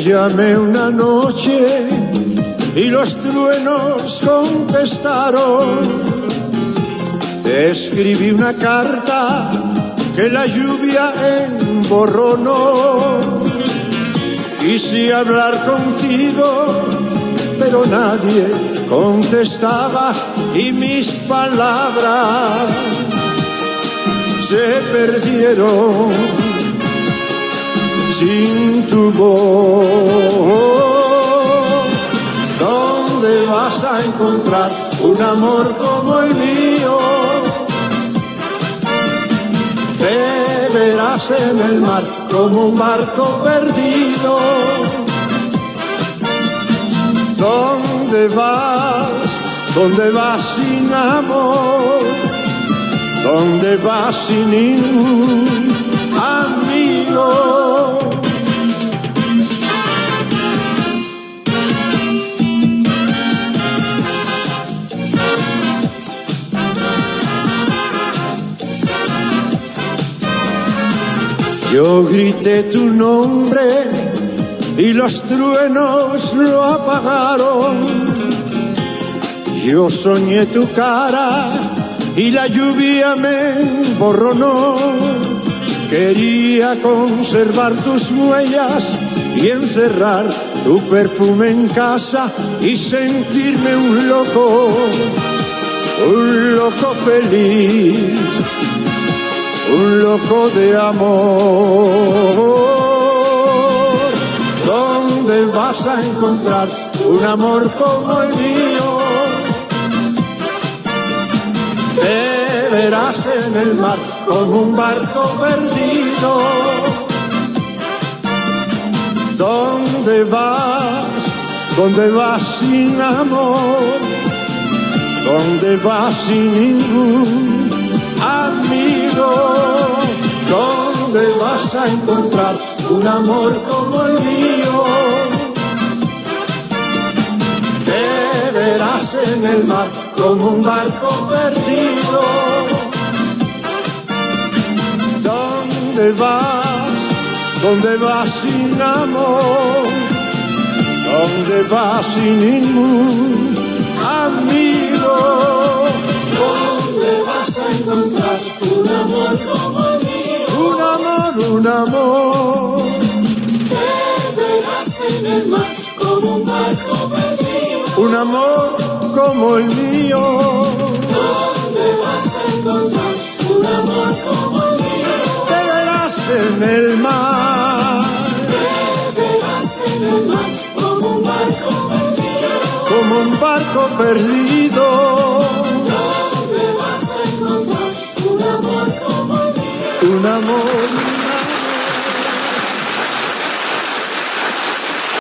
llamé una noche y los truenos contestaron. Te escribí una carta que la lluvia emborronó. Quise hablar contigo, pero nadie contestaba y mis palabras se perdieron sin tu voz. ¿Dónde vas a encontrar un amor como el mío? Te verás en el mar como un barco perdido. ¿Dónde vas? ¿Dónde vas sin amor? ¿Dónde vas sin ningún amigo? Yo grité tu nombre y los truenos lo apagaron. Yo soñé tu cara y la lluvia me emborronó. Quería conservar tus huellas y encerrar tu perfume en casa y sentirme un loco feliz, un loco de amor. ¿Dónde vas a encontrar un amor como el mío? Te verás en el mar como un barco perdido. ¿Dónde vas? ¿Dónde vas sin amor? ¿Dónde vas sin ningún amigo? ¿Dónde vas a encontrar un amor como el mío? Te verás en el mar como un barco perdido. ¿Dónde vas? ¿Dónde vas sin amor? ¿Dónde vas sin ningún amigo? ¿Dónde vas a encontrar un amor como el mío? Un amor. Te verás en el mar como un barco perdido. Un amor como el mío. ¿Dónde vas a encontrar un amor como el mío? Te verás en el mar. Te verás en el mar como un barco perdido. Como un barco perdido.